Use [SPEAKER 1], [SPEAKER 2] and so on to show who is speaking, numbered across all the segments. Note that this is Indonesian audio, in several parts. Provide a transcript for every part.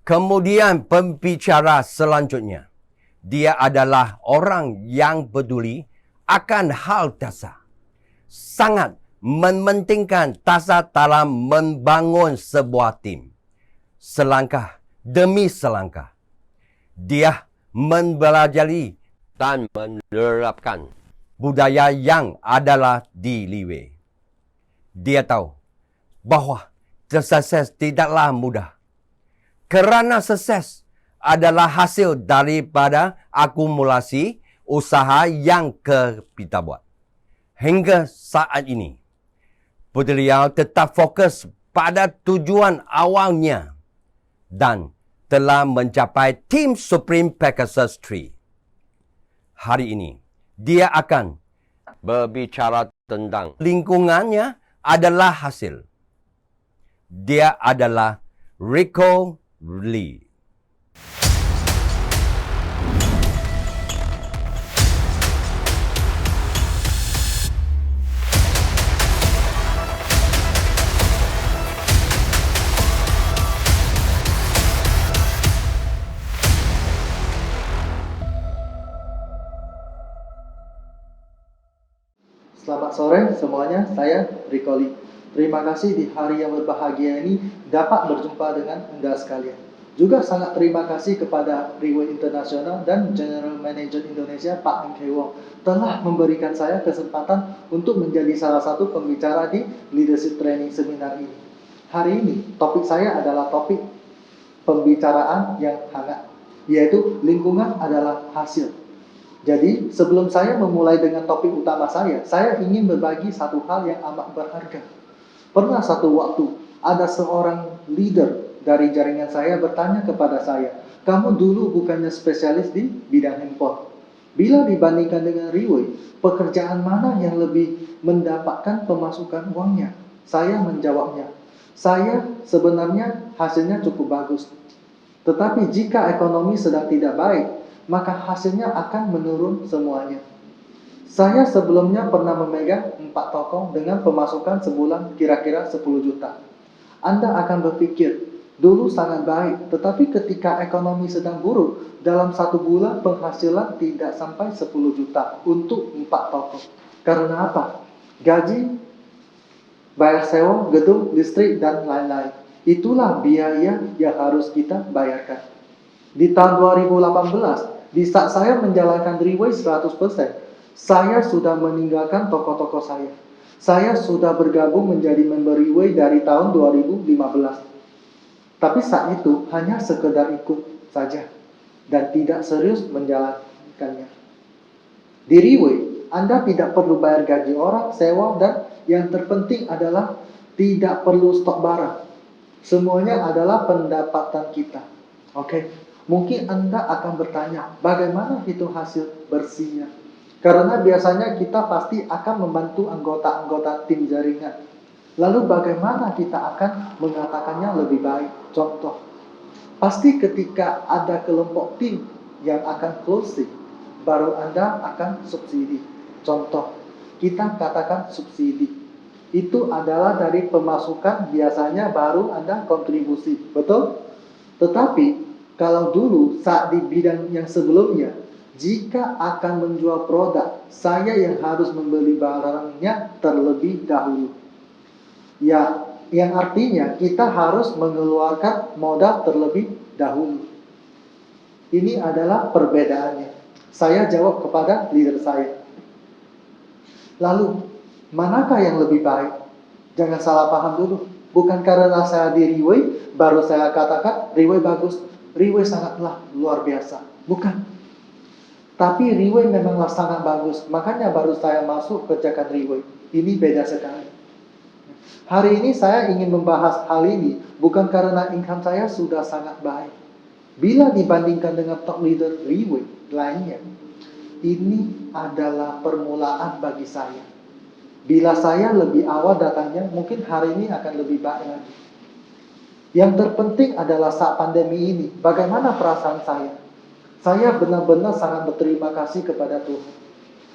[SPEAKER 1] Kemudian pembicara selanjutnya, dia adalah orang yang peduli akan hal dasar. Sangat mementingkan dasar dalam membangun sebuah tim. Selangkah demi selangkah, dia mempelajari dan menerapkan budaya yang adalah di Liwei. Dia tahu bahawa sukses tidaklah mudah. Kerana sukses adalah hasil daripada akumulasi usaha yang kita buat. Hingga saat ini, beliau tetap fokus pada tujuan awalnya dan telah mencapai tim Supreme Pegasus 3. Hari ini, dia akan berbicara tentang lingkungannya adalah hasil. Dia adalah Rico Lee.
[SPEAKER 2] Selamat sore semuanya, saya Rico Lee. Terima kasih di hari yang berbahagia ini dapat berjumpa dengan Anda sekalian. Juga sangat terima kasih kepada Riwei International dan General Manager Indonesia Pak Eng Kee Wong telah memberikan saya kesempatan untuk menjadi salah satu pembicara di Leadership Training Seminar ini. Hari ini topik saya adalah topik pembicaraan yang hangat, yaitu lingkungan adalah hasil. Jadi, sebelum saya memulai dengan topik utama saya ingin berbagi satu hal yang amat berharga. Pernah satu waktu, ada seorang leader dari jaringan saya bertanya kepada saya, "Kamu dulu bukannya spesialis di bidang handphone. Bila dibandingkan dengan Riwei, pekerjaan mana yang lebih mendapatkan pemasukan uangnya?" Saya menjawabnya, "Saya sebenarnya hasilnya cukup bagus. Tetapi jika ekonomi sedang tidak baik, maka hasilnya akan menurun semuanya. Saya sebelumnya pernah memegang 4 toko dengan pemasukan sebulan kira-kira 10 juta. Anda akan berpikir, dulu sangat baik, tetapi ketika ekonomi sedang buruk, dalam 1 bulan penghasilan tidak sampai 10 juta untuk 4 toko. Karena apa? Gaji, bayar sewa, gedung, listrik, dan lain-lain. Itulah biaya yang harus kita bayarkan. Di tahun 2018, di saat saya menjalankan Riwei 100%, saya sudah meninggalkan toko-toko saya. Saya sudah bergabung menjadi member Riwei dari tahun 2015. Tapi saat itu hanya sekedar ikut saja dan tidak serius menjalankannya. Di Riwei, Anda tidak perlu bayar gaji orang, sewa, dan yang terpenting adalah tidak perlu stok barang. Semuanya adalah pendapatan kita. Oke? Mungkin Anda akan bertanya, bagaimana hitung hasil bersihnya? Karena biasanya kita pasti akan membantu anggota-anggota tim jaringan. Lalu bagaimana kita akan mengatakannya lebih baik? Contoh, pasti ketika ada kelompok tim yang akan closing, baru Anda akan subsidi. Contoh, kita katakan subsidi. Itu adalah dari pemasukan biasanya baru Anda kontribusi. Betul? Tetapi kalau dulu saat di bidang yang sebelumnya, jika akan menjual produk, saya yang harus membeli barangnya terlebih dahulu. Ya, yang artinya kita harus mengeluarkan modal terlebih dahulu. Ini adalah perbedaannya. Saya jawab kepada leader saya. Lalu, manakah yang lebih baik? Jangan salah paham dulu. Bukan karena saya di Riwei, baru saya katakan Riwei bagus. Riwei sangatlah luar biasa. Bukan. Tapi Riwei memanglah sangat bagus. Makanya baru saya masuk kerjakan Riwei. Ini beda sekali. Hari ini saya ingin membahas hal ini bukan karena income saya sudah sangat baik. Bila dibandingkan dengan top leader Riwei lainnya, ini adalah permulaan bagi saya. Bila saya lebih awal datangnya, mungkin hari ini akan lebih baik lagi. Yang terpenting adalah saat pandemi ini, bagaimana perasaan saya? Saya benar-benar sangat berterima kasih kepada Tuhan.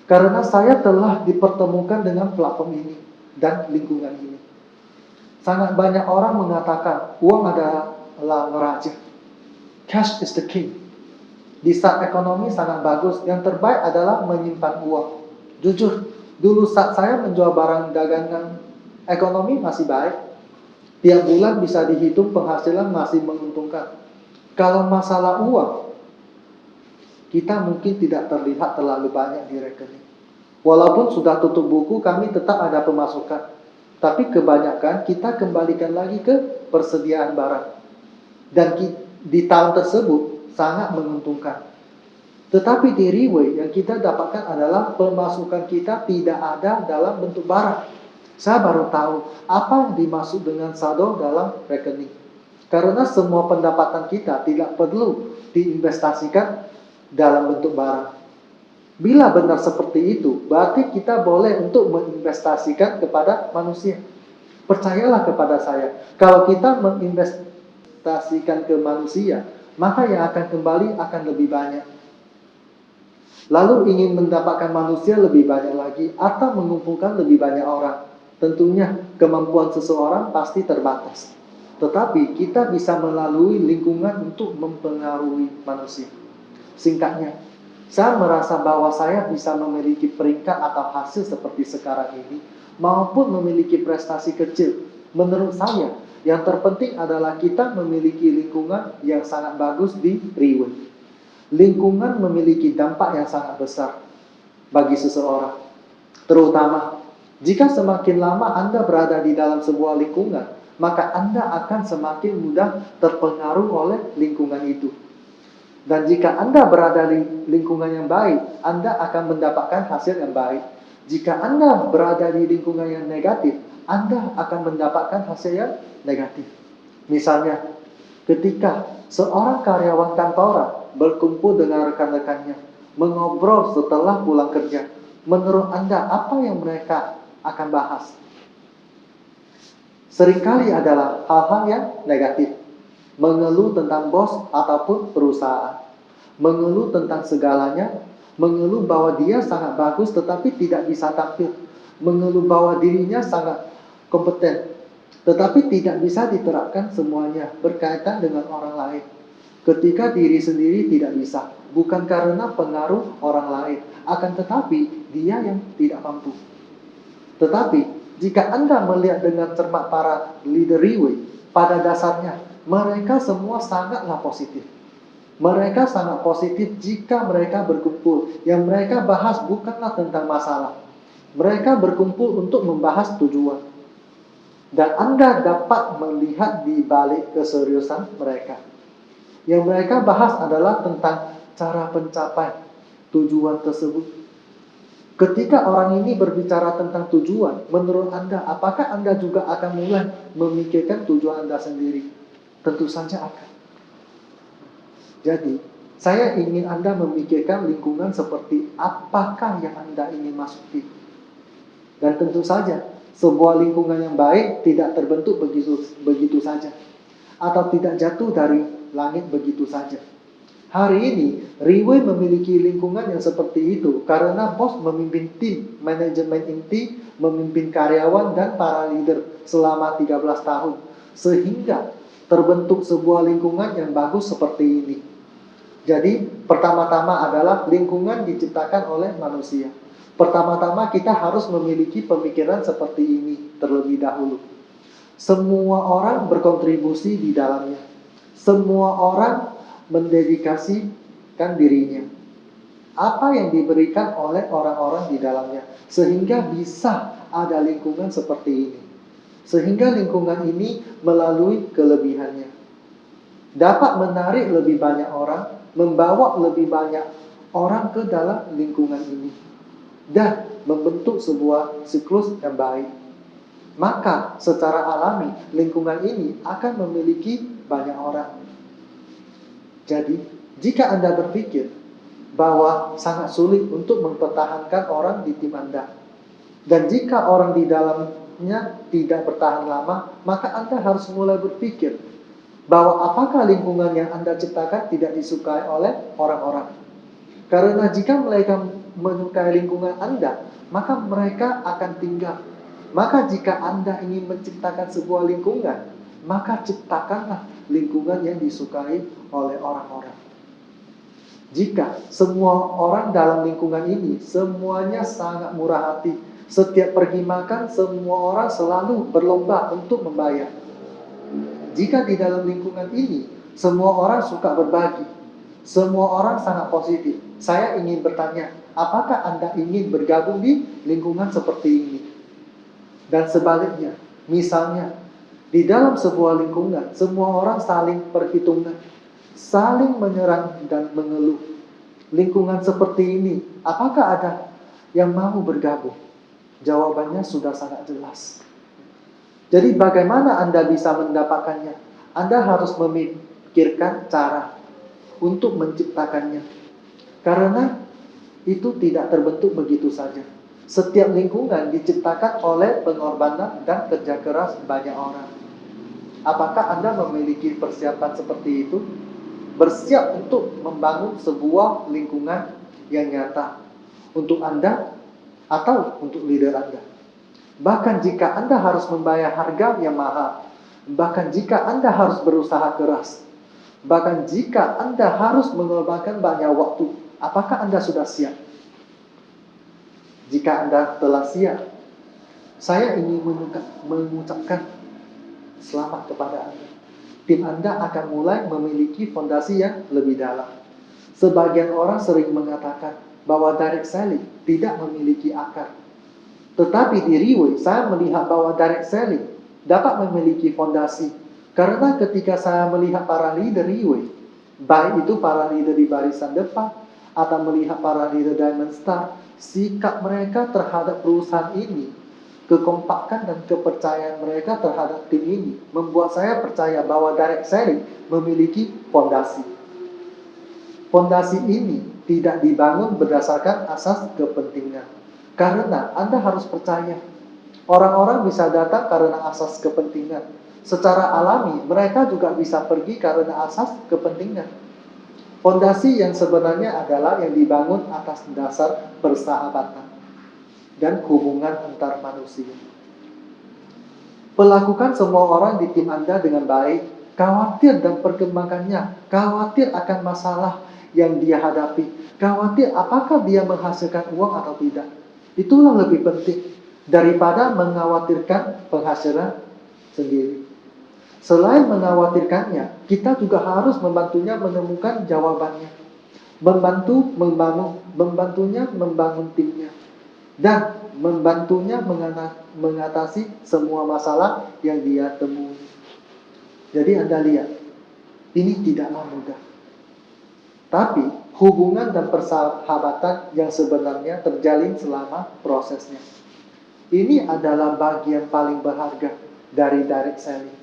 [SPEAKER 2] Karena saya telah dipertemukan dengan platform ini dan lingkungan ini. Sangat banyak orang mengatakan uang adalah raja. Cash is the king. Di saat ekonomi sangat bagus, yang terbaik adalah menyimpan uang. Jujur, dulu saat saya menjual barang dagangan, ekonomi masih baik. Tiap bulan bisa dihitung penghasilan masih menguntungkan. Kalau masalah uang, kita mungkin tidak terlihat terlalu banyak di rekening. Walaupun sudah tutup buku, kami tetap ada pemasukan. Tapi kebanyakan kita kembalikan lagi ke persediaan barang. Dan di tahun tersebut sangat menguntungkan. Tetapi di Riway yang kita dapatkan adalah pemasukan kita tidak ada dalam bentuk barang. Saya baru tahu apa yang dimaksud dengan saldo dalam rekening. Karena semua pendapatan kita tidak perlu diinvestasikan dalam bentuk barang. Bila benar seperti itu, berarti kita boleh untuk menginvestasikan kepada manusia. Percayalah kepada saya, kalau kita menginvestasikan ke manusia, maka yang akan kembali akan lebih banyak. Lalu ingin mendapatkan manusia lebih banyak lagi atau mengumpulkan lebih banyak orang. Tentunya kemampuan seseorang pasti terbatas. Tetapi kita bisa melalui lingkungan untuk mempengaruhi manusia. Singkatnya, saya merasa bahwa saya bisa memiliki peringkat atau hasil seperti sekarang ini, maupun memiliki prestasi kecil. Menurut saya, yang terpenting adalah kita memiliki lingkungan yang sangat bagus di Riway. Lingkungan memiliki dampak yang sangat besar bagi seseorang. Terutama, jika semakin lama Anda berada di dalam sebuah lingkungan, maka Anda akan semakin mudah terpengaruh oleh lingkungan itu. Dan jika Anda berada di lingkungan yang baik, Anda akan mendapatkan hasil yang baik. Jika Anda berada di lingkungan yang negatif, Anda akan mendapatkan hasil yang negatif. Misalnya, ketika seorang karyawan kantoran berkumpul dengan rekan-rekannya, mengobrol setelah pulang kerja, menurut Anda apa yang mereka akan bahas? Seringkali adalah hal-hal yang negatif. Mengeluh tentang bos ataupun perusahaan, mengeluh tentang segalanya, mengeluh bahwa dia sangat bagus tetapi tidak bisa tampil, mengeluh bahwa dirinya sangat kompeten, tetapi tidak bisa diterapkan semuanya berkaitan dengan orang lain. Ketika diri sendiri tidak bisa, bukan karena pengaruh orang lain, akan tetapi dia yang tidak mampu. Tetapi jika Anda melihat dengan cermat para leader Riway, pada dasarnya mereka semua sangatlah positif. Mereka sangat positif jika mereka berkumpul. Yang mereka bahas bukanlah tentang masalah. Mereka berkumpul untuk membahas tujuan. Dan Anda dapat melihat di balik keseriusan mereka. Yang mereka bahas adalah tentang cara mencapai tujuan tersebut. Ketika orang ini berbicara tentang tujuan, menurut Anda, apakah Anda juga akan mulai memikirkan tujuan Anda sendiri? Tentu saja akan. Jadi, saya ingin Anda memikirkan lingkungan seperti apakah yang Anda ingin masuki. Dan tentu saja, sebuah lingkungan yang baik tidak terbentuk begitu saja. Atau tidak jatuh dari langit begitu saja. Hari ini, Riway memiliki lingkungan yang seperti itu karena bos memimpin tim, manajemen inti, memimpin karyawan dan para leader selama 13 tahun. Sehingga terbentuk sebuah lingkungan yang bagus seperti ini. Jadi, pertama-tama adalah lingkungan diciptakan oleh manusia. Pertama-tama kita harus memiliki pemikiran seperti ini terlebih dahulu. Semua orang berkontribusi di dalamnya. Semua orang mendedikasikan dirinya. Apa yang diberikan oleh orang-orang di dalamnya, sehingga bisa ada lingkungan seperti ini. Sehingga lingkungan ini melalui kelebihannya dapat menarik lebih banyak orang, membawa lebih banyak orang ke dalam lingkungan ini, dan membentuk sebuah siklus yang baik. Maka secara alami lingkungan ini akan memiliki banyak orang. Jadi, jika Anda berpikir bahwa sangat sulit untuk mempertahankan orang di tim Anda, dan jika orang di dalamnya tidak bertahan lama, maka Anda harus mulai berpikir bahwa apakah lingkungan yang Anda ciptakan tidak disukai oleh orang-orang. Karena jika mereka menyukai lingkungan Anda, maka mereka akan tinggal. Maka jika Anda ingin menciptakan sebuah lingkungan, maka ciptakanlah lingkungan yang disukai oleh orang-orang. Jika semua orang dalam lingkungan ini semuanya sangat murah hati, setiap pergi makan semua orang selalu berlomba untuk membayar. Jika di dalam lingkungan ini semua orang suka berbagi, semua orang sangat positif, saya ingin bertanya, apakah Anda ingin bergabung di lingkungan seperti ini? Dan sebaliknya, misalnya di dalam sebuah lingkungan semua orang saling perhitungan, saling menyerang dan mengeluh. Lingkungan seperti ini, apakah ada yang mau bergabung? Jawabannya sudah sangat jelas. Jadi bagaimana Anda bisa mendapatkannya? Anda harus memikirkan cara untuk menciptakannya. Karena itu tidak terbentuk begitu saja. Setiap lingkungan diciptakan oleh pengorbanan dan kerja keras banyak orang. Apakah Anda memiliki persiapan seperti itu? Bersiap untuk membangun sebuah lingkungan yang nyata untuk Anda atau untuk leader Anda. Bahkan jika Anda harus membayar harga yang mahal, bahkan jika Anda harus berusaha keras, bahkan jika Anda harus mengorbankan banyak waktu, apakah Anda sudah siap? Jika Anda telah siap, saya ingin mengucapkan selamat kepada Anda. Tim Anda akan mulai memiliki fondasi yang lebih dalam. Sebagian orang sering mengatakan bahwa direct selling tidak memiliki akar. Tetapi di Riway, saya melihat bahwa direct selling dapat memiliki fondasi. Karena ketika saya melihat para leader Riway, baik itu para leader di barisan depan, atau melihat para leader Diamond Star, sikap mereka terhadap perusahaan ini, kekompakan dan kepercayaan mereka terhadap tim ini membuat saya percaya bahwa direct selling memiliki fondasi. Fondasi ini tidak dibangun berdasarkan asas kepentingan. Karena Anda harus percaya, orang-orang bisa datang karena asas kepentingan. Secara alami, mereka juga bisa pergi karena asas kepentingan. Fondasi yang sebenarnya adalah yang dibangun atas dasar persahabatan dan hubungan antar manusia. Perlakukan semua orang di tim Anda dengan baik, khawatir dan perkembangannya, khawatir akan masalah yang dia hadapi, khawatir apakah dia menghasilkan uang atau tidak. Itulah lebih penting daripada mengkhawatirkan penghasilan sendiri. Selain mengkhawatirkannya, kita juga harus membantunya menemukan jawabannya, membantunya membangun timnya, dan membantunya mengatasi semua masalah yang dia temui. Jadi Anda lihat, ini tidaklah mudah. Tapi hubungan dan persahabatan yang sebenarnya terjalin selama prosesnya. Ini adalah bagian paling berharga dari direct selling.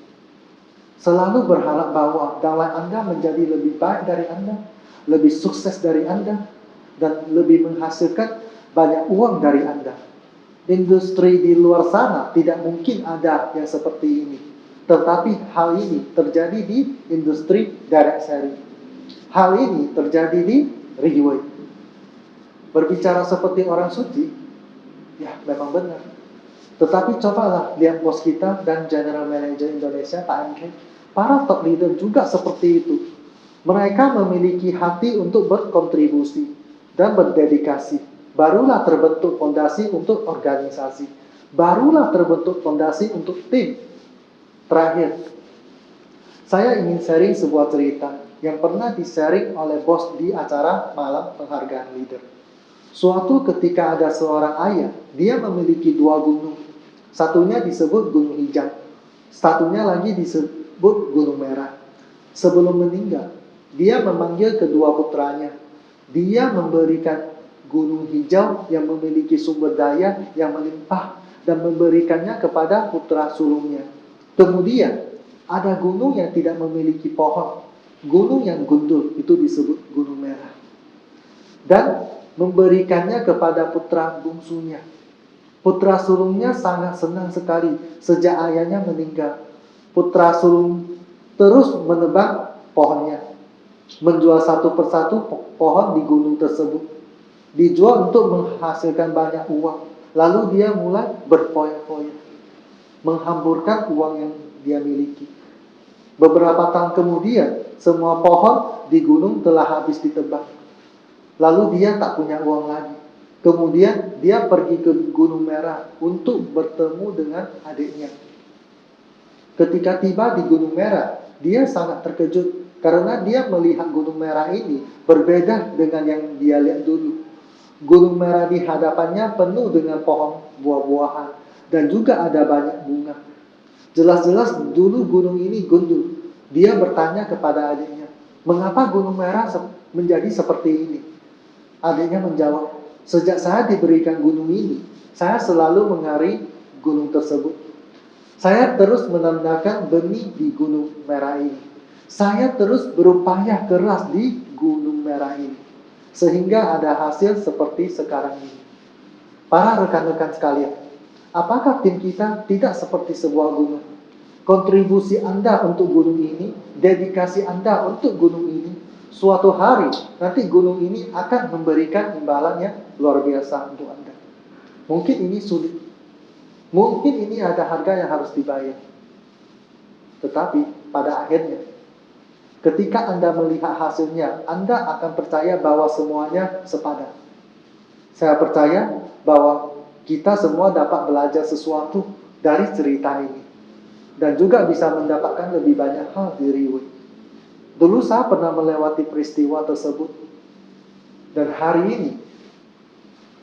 [SPEAKER 2] Selalu berharap bahwa downline Anda menjadi lebih baik dari Anda, lebih sukses dari Anda, dan lebih menghasilkan banyak uang dari Anda. Industri di luar sana tidak mungkin ada yang seperti ini. Tetapi hal ini terjadi di industri direct selling. Hal ini terjadi di Riway. Berbicara seperti orang suci, ya memang benar. Tetapi cobalah lihat bos kita dan General Manager Indonesia, Pak MK. Para top leader juga seperti itu. Mereka memiliki hati untuk berkontribusi dan berdedikasi. Barulah terbentuk fondasi untuk organisasi. Barulah terbentuk fondasi untuk tim. Terakhir, saya ingin sharing sebuah cerita yang pernah di-sharing oleh bos di acara malam penghargaan leader. Suatu ketika ada seorang ayah, dia memiliki 2 gunung. Satunya disebut Gunung Hijau, satunya lagi disebut Gunung Merah. Sebelum meninggal, dia memanggil kedua putranya. Dia memberikan Gunung Hijau yang memiliki sumber daya yang melimpah dan memberikannya kepada putra sulungnya. Kemudian, ada gunung yang tidak memiliki pohon. Gunung yang gundul, itu disebut Gunung Merah. Dan memberikannya kepada putra bungsunya. Putra sulungnya sangat senang sekali sejak ayahnya meninggal. Putra sulung terus menebang pohonnya, menjual satu persatu pohon di gunung tersebut. Dijual untuk menghasilkan banyak uang. Lalu dia mulai berfoya-foya, menghamburkan uang yang dia miliki. Beberapa tahun kemudian, semua pohon di gunung telah habis ditebang. Lalu dia tak punya uang lagi. Kemudian dia pergi ke Gunung Merah untuk bertemu dengan adiknya. Ketika tiba di Gunung Merah, dia sangat terkejut karena dia melihat Gunung Merah ini berbeda dengan yang dia lihat dulu. Gunung Merah di hadapannya penuh dengan pohon buah-buahan dan juga ada banyak bunga. Jelas-jelas dulu gunung ini gundul. Dia bertanya kepada adiknya, "Mengapa Gunung Merah menjadi seperti ini?" Adiknya menjawab, "Sejak saya diberikan gunung ini, saya selalu mengari gunung tersebut. Saya terus menandakan benih di Gunung Merah ini. Saya terus berupaya keras di Gunung Merah ini. Sehingga ada hasil seperti sekarang ini." Para rekan-rekan sekalian, apakah tim kita tidak seperti sebuah gunung? Kontribusi Anda untuk gunung ini, dedikasi Anda untuk gunung ini, suatu hari nanti gunung ini akan memberikan imbalan yang luar biasa untuk Anda. Mungkin ini sulit, mungkin ini ada harga yang harus dibayar. Tetapi pada akhirnya, ketika Anda melihat hasilnya, Anda akan percaya bahwa semuanya sepadan. Saya percaya bahwa kita semua dapat belajar sesuatu dari cerita ini. Dan juga bisa mendapatkan lebih banyak hal di Riway. Dulu saya pernah melewati peristiwa tersebut. Dan hari ini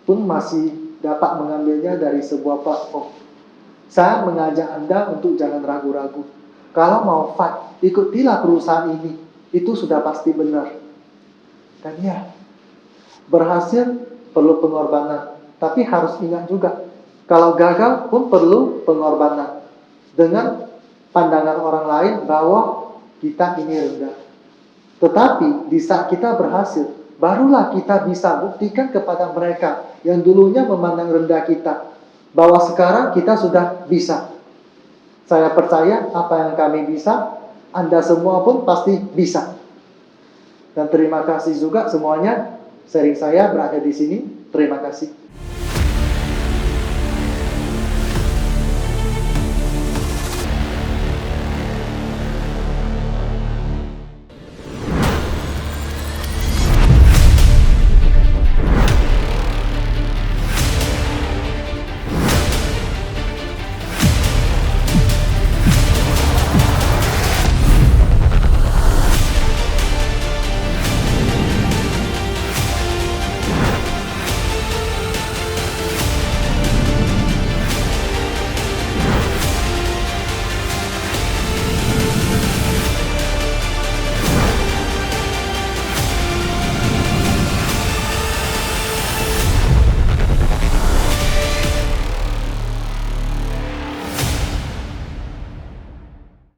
[SPEAKER 2] pun masih dapat mengambilnya dari sebuah platform. Saya mengajak Anda untuk jangan ragu-ragu. Kalau mau fight, ikutilah perusahaan ini. Itu sudah pasti benar. Dan ya, berhasil perlu pengorbanan. Tapi harus ingat juga, kalau gagal pun perlu pengorbanan. Dengan pandangan orang lain bahwa kita ini rendah. Tetapi di saat kita berhasil, barulah kita bisa buktikan kepada mereka yang dulunya memandang rendah kita, bahwa sekarang kita sudah bisa. Saya percaya apa yang kami bisa, Anda semua pun pasti bisa. Dan terima kasih juga semuanya. Sharing saya berakhir di sini. Terima kasih.